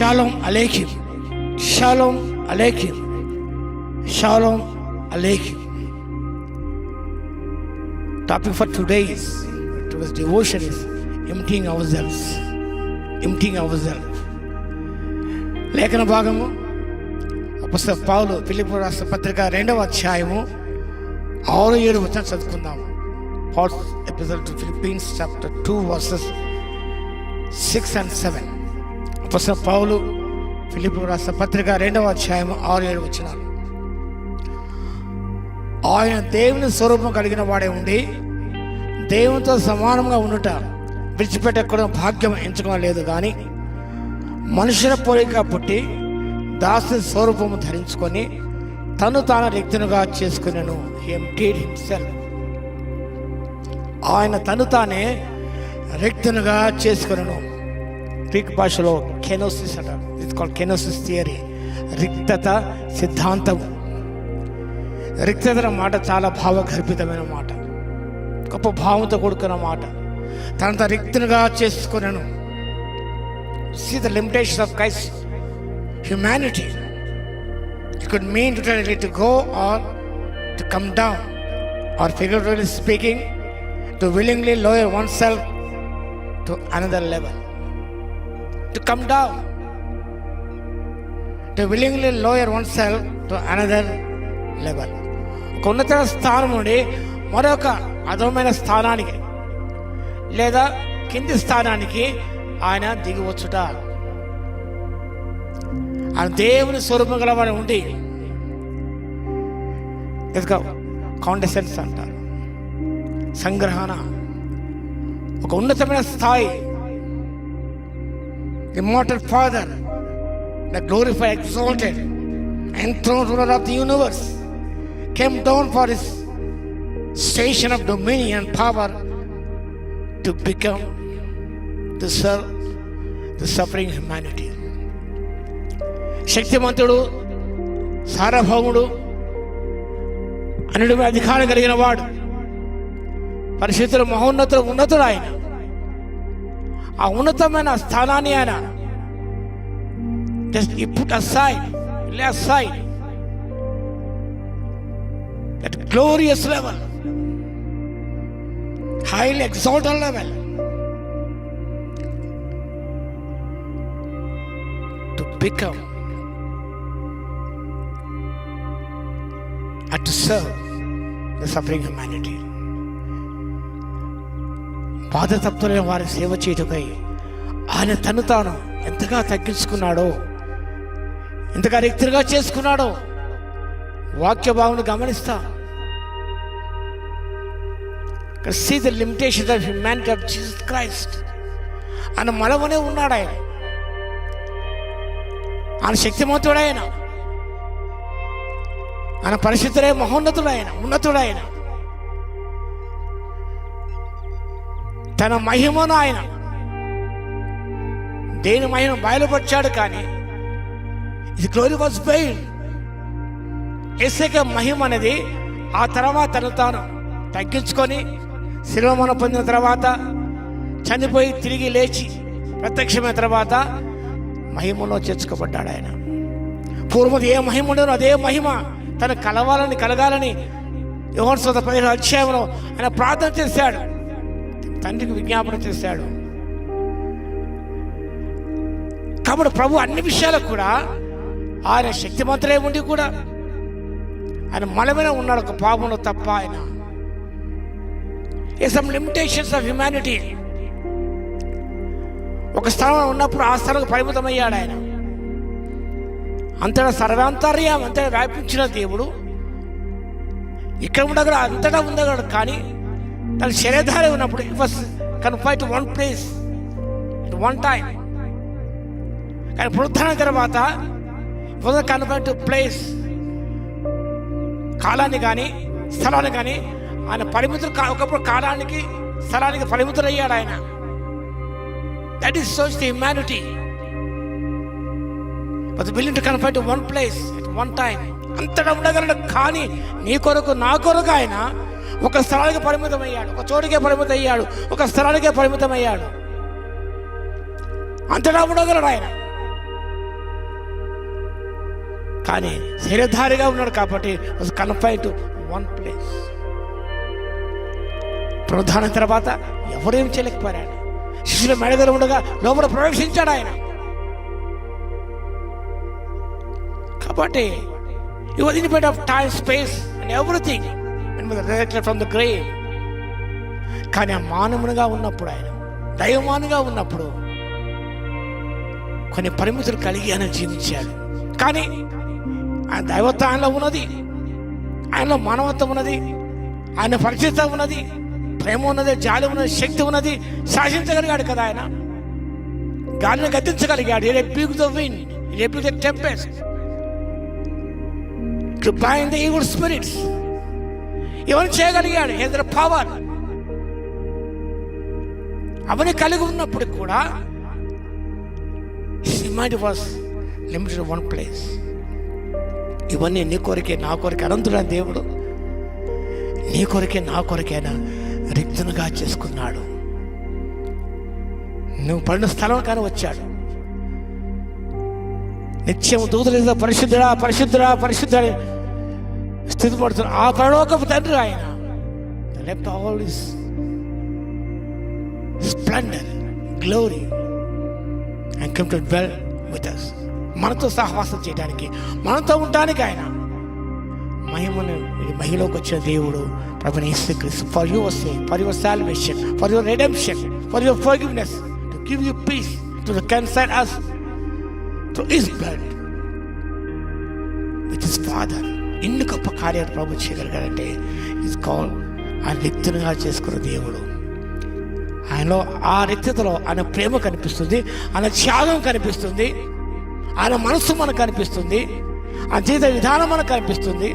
Shalom aleichem, shalom aleichem, shalom aleichem. Topic for today's devotion is emptying ourselves. లేఖన భాగము అపొస్తలుడైన పౌలు ఫిలిప్పీయులకు రాసిన పత్రిక 2వ అధ్యాయము 6-7 వచనాలు చదువుకుందాం. Paul's epistle to Philippians chapter 2 verses 6 and 7. అపొస్తలుడైన పౌలు ఫిలిప్పీయులకు రాసిన పత్రిక 2వ అధ్యాయము 6-7 వచనాలు. ఆయన దేవుని స్వరూపం కలిగిన వాడే ఉండి దేవునితో సమానంగా ఉండుట విడిచిపెట్టకూడదు భాగ్యం ఎంచుకోవడం లేదు, కానీ మనుషుల పోలిక పుట్టి దాసుని స్వరూపము ధరించుకొని తను తాను రిక్తునిగా చేసుకునేను. హి ఎంప్టీడ్ హిమ్సెల్ఫ్. ఆయన తను తానే రిక్తునిగా చేసుకునేను. గ్రీక్ భాషలో కెనోసిస్ అంటారు. ఇట్స్ కాల్డ్ కెనోసిస్ థియరీ, రిక్తత సిద్ధాంతం. రిక్తత మాట చాలా భావగర్భితమైన మాట, గొప్ప భావంతో కూడుకున్న మాట. తనంత రిక్తునిగా చేసుకున్నాను. See the limitations of Christ's humanity. It could mean literally to go or to come down, or figuratively speaking, to willingly lower oneself to another level. To come down, to willingly lower oneself to another level. ఒక ఉన్నత స్థానం నుండి మరొక అధమైన స్థానానికి లేదా కింది స్థానానికి ఆయన దిగివచ్చుట. ఆయన దేవుని స్వరూపం గలవాడు ఉండి కాండెసెన్స్ అంటారు, సంగ్రహణ, ఒక ఉన్నతమైన స్థాయి. Immortal father, the glorified, exalted, enthroned ruler of the universe, came down for his station of dominion and power to become, to serve the suffering humanity. శక్తిమంతుడు, సార్వభౌముడు, అన్నిటి మీద అధికారం కలిగిన వాడు, పరిశుద్ధుడు, మహోన్నతుడు, ఉన్నతుడు ఆయన. ఆ ఉన్నతమైన స్థానాన్ని ఆయన just he put aside, lay aside that glorious level, highly exalted level, to become and to serve the suffering humanity. బాధతప్తులైన వారి సేవ చేయుటకై ఆయన తను తాను ఎంతగా తగ్గించుకున్నాడో, ఎంతగా రిక్తునిగా చేసుకున్నాడో వాక్య భావన గమనిస్తా. See the limitations of humanity of Jesus Christ. ఆయన మనవనే ఉన్నాడు. ఆయన శక్తిమంతుడు, ఆయన పరిశుద్ధుడే, మహోన్నతుడు, ఉన్నతుడు. తన మహిమను ఆయన దేని మహిమ బయలుపరిచాడు, కానీ ఇది గ్లోరీ వాజ్ వెయిల్డ్. యేసుకే మహిమ అనేది ఆ తర్వాత తను తాను తగ్గించుకొని శిలువ పొందిన తర్వాత, చనిపోయి తిరిగి లేచి ప్రత్యక్షమైన తర్వాత మహిమలో చేర్చుకోబడ్డాడు ఆయన. పూర్వం ఏ మహిమ ఉండదో అదే మహిమ తను కలగాలని యోహాను సువార్త 15వ అధ్యాయంలో ఆయన ప్రార్థన చేశాడు, తండ్రికి విజ్ఞాపన చేశాడు. కాబట్టి ప్రభు అన్ని విషయాలకు కూడా ఆయన శక్తిమంతులే ఉండి కూడా ఆయన మనమే ఉన్నాడు, ఒక పాపంలో తప్ప. ఆయన సమ్ లిమిటేషన్స్ ఆఫ్ హ్యుమానిటీ. ఒక స్థలంలో ఉన్నప్పుడు ఆ స్థలంలో పరిమితమయ్యాడు ఆయన. అంతటా సర్వాంతర్యం, అంతటా వ్యాపించిన దేవుడు ఇక్కడ ఉండగల, అంతటా ఉండగలడు, కానీ తన శరీరధారి ఉన్నప్పుడు it was confined to one place at one time. కానీ పునరుద్ధరణ తర్వాత it was confined to place, కాలాన్ని కానీ స్థలాన్ని కానీ ఆయన పరిమితులు. ఒకప్పుడు కాలానికి స్థలానికి పరిమితులు అయ్యాడు ఆయన. దట్ ఈస్ సోస్ the humanity. But willing to confine to one place at one time. అంతటా ఉండగలడు, కానీ నీ కొరకు నా కొరకు ఆయన ఒక స్థలానికి పరిమితం అయ్యాడు, ఒక చోటుకే పరిమితం అయ్యాడు, ఒక స్థలానికే పరిమితం అయ్యాడు. అంతటా ఉండగలడు ఆయన. కానీ శరీరధారిగా ఉన్నాడు కాబట్టి was confined to one place. పునరుద్ధానం తర్వాత ఎవరేం చేయలేకపోయారు. ఆయన శిష్యుల మెడగలు ఉండగా లోపల ప్రవేశించాడు ఆయన. కాబట్టి he was independent of time, space and everything when he was resurrected from the grave. కానీ ఆ మానవునిగా ఉన్నప్పుడు, ఆయన దైవమానుగా ఉన్నప్పుడు కొన్ని పరిమితులు కలిగి ఆయన జీవించాడు. కానీ ఆయన దైవత్వం ఆయనలో ఉన్నది, ఆయనలో మానవత్వం ఉన్నది, ఆయన పరిచిత ఉన్నది, ప్రేమ ఉన్నది, జాలి ఉన్నది, శక్తి ఉన్నది. శాసించగలిగాడు కదా ఆయన. గాలిని గద్దించగలిగాడు. He rebuked the wind, he rebuked the tempest to bind the evil spirits. ఇవన్నీ చేయగలిగాడు. He has the power. అవన్నీ కలిగి ఉన్నప్పుడు కూడా his mind was limited to one place. ఇవన్నీ నీ కొరకే నా కొరకే అనంతుడైన దేవుడు నీ కొరకే నా కొరకైనా రిక్తునిగా చేసుకున్నాడు. నువ్వు పడిన స్థలం కానీ వచ్చాడు. నిత్యం దూతలు పరిశుద్ధుడా పరిశుద్ధుడా పరిశుద్ధుడా స్థితిపడుతున్న ఆ పరలోకపు తండ్రి ఆయన. Left all his splendor, glory and come to dwell with us. మనతో సహవాసం చేయడానికి, మనతో ఉండడానికి ఆయన మహిమలోకి వచ్చిన దేవుడు ప్రభువైన యేసుక్రీస్తు. For your sake, for your salvation, for your redemption, for your forgiveness, to give you peace, to reconcile us to his blood with his father. ఇన్ని గొప్ప కార్యాలు ప్రభు చేయగలిగాడంటే ఇస్ కాల్డ్ ఆ రిక్తునిగా చేసుకున్న దేవుడు. ఆయనలో ఆ రిక్తతలో ఆయన ప్రేమ కనిపిస్తుంది, ఆయన త్యాగం కనిపిస్తుంది, ఆయన మనస్సు మనకు కనిపిస్తుంది, ఆయన జీవిత విధానం మనకు కనిపిస్తుంది,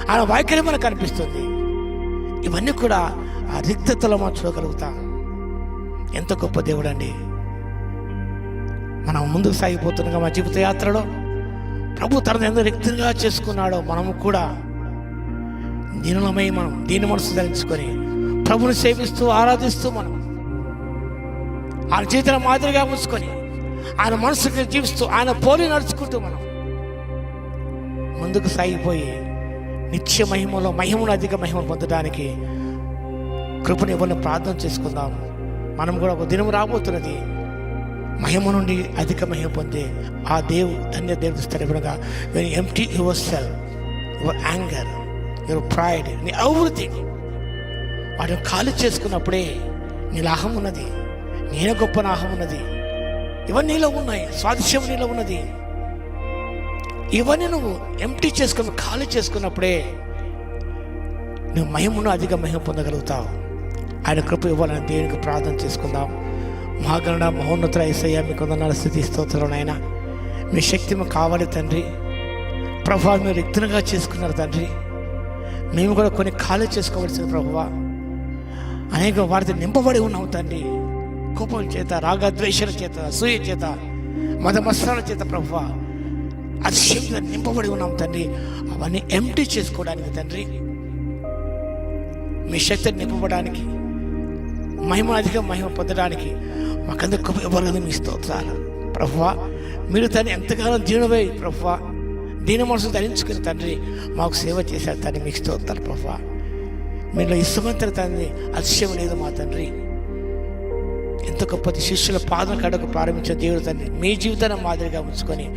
ఆయన వైఖరి మనకు కనిపిస్తుంది. ఇవన్నీ కూడా ఆ రిక్తతలో మనం చూడగలుగుతాం. ఎంత గొప్ప దేవుడు అండి. మనం ముందుకు సాగిపోతుండగా మా జీవిత యాత్రలో ప్రభు తనను ఎంత రిక్తంగా చేసుకున్నాడో మనము కూడా దీనులమై మనం దీని మనసు ధరించుకొని ప్రభుని సేవిస్తూ ఆరాధిస్తూ మనం ఆయన జీవితం మాదిరిగా ఉంచుకొని ఆయన మనసుకి జీవిస్తూ ఆయన పోలి నడుచుకుంటూ మనం ముందుకు సాగిపోయి నిత్య మహిమలో మహిమను అధిక మహిమను పొందడానికి కృపను ఇవ్వని ప్రార్థన చేసుకుందాం. మనం కూడా ఒక దినం రాబోతున్నది మహిమ నుండి అధిక మహిమ పొందే ఆ ధన్య దేవుడు స్థిరపడగా when you empty yourself, your anger, your pride, నీ everything వాటిని ఖాళీ చేసుకున్నప్పుడే నీలో అహం ఉన్నది, నేను గొప్ప నా అహం ఉన్నది, ఇవన్నీ నీలో ఉన్నాయి, స్వాదిష్యం నీలో ఉన్నది. ఇవన్నీ నువ్వు ఎంప్టీ చేసుకుని ఖాళీ చేసుకున్నప్పుడే నువ్వు మహిమను అధిక మహిమ పొందగలుగుతావు. ఆయన కృప ఇవ్వాలని దేవునికి ప్రార్థన చేసుకుందాం. మహాగణుడ మహోన్నతుల యేసయ్య మీకు వందనాలు స్తుతి స్తోత్రాలు నాయన. మీ శక్తి మాకు కావాలి తండ్రి. ప్రభువా మీరు రిక్తునిగా చేసుకున్నారు తండ్రి. మేము కూడా కొన్ని ఖాళీ చేసుకోవాల్సిన ప్రభువా అనేక వారితో నింపబడి ఉన్నాం తండ్రి. కోపం చేత, రాగద్వేషాల చేత, అసూయ చేత, మదమత్సరాల చేత ప్రభువా అతిశయంగా నింపబడి ఉన్నాం తండ్రి. అవన్నీ ఎంప్టీ చేసుకోవడానికి తండ్రి, మీ శక్తిని నింపబడానికి, అధిక మహిమ పొందడానికి మాకందరూ కృప ఇవ్వాలని మీ స్తోత్రాలు ప్రభువా. మీరు తండ్రి ఎంతగానో దీనువై ప్రభువా దీని మనసు ధరించుకుని తండ్రి మాకు సేవ చేశారు తండ్రి. మీకు స్తోత్రాలు ప్రభువా. మీలో ఇష్టమంతరి తండ్రి అతిశయం లేదు మా తండ్రి. ఎంత గొప్ప శిష్యుల పాదం కడకు ప్రారంభించిన దేవుడు తండ్రి మీ జీవితాన్ని మాదిరిగా ఉంచుకొని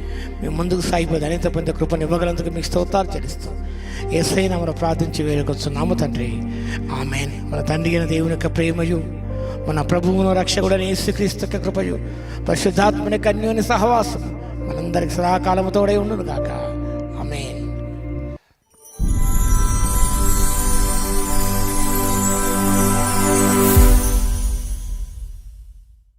మేము ముందుకు సాగిపోయి అనేక పొందే కృపను ఇవ్వగలందుకు మీకు స్తోత్రాలు చెల్లిస్తూ యేసయ్యను మనం ప్రార్థించి వేడుకొస్తున్నాము తండ్రి. ఆమేన్. మన తండ్రి అయిన దేవుని యొక్క ప్రేమయు, మన ప్రభువును రక్షకుడైన యేసుక్రీస్తు యొక్క కృపయు, పరిశుద్ధాత్మని కన్యుని సహవాసం మనందరికి సదాకాలము తోడై ఉండును గాక.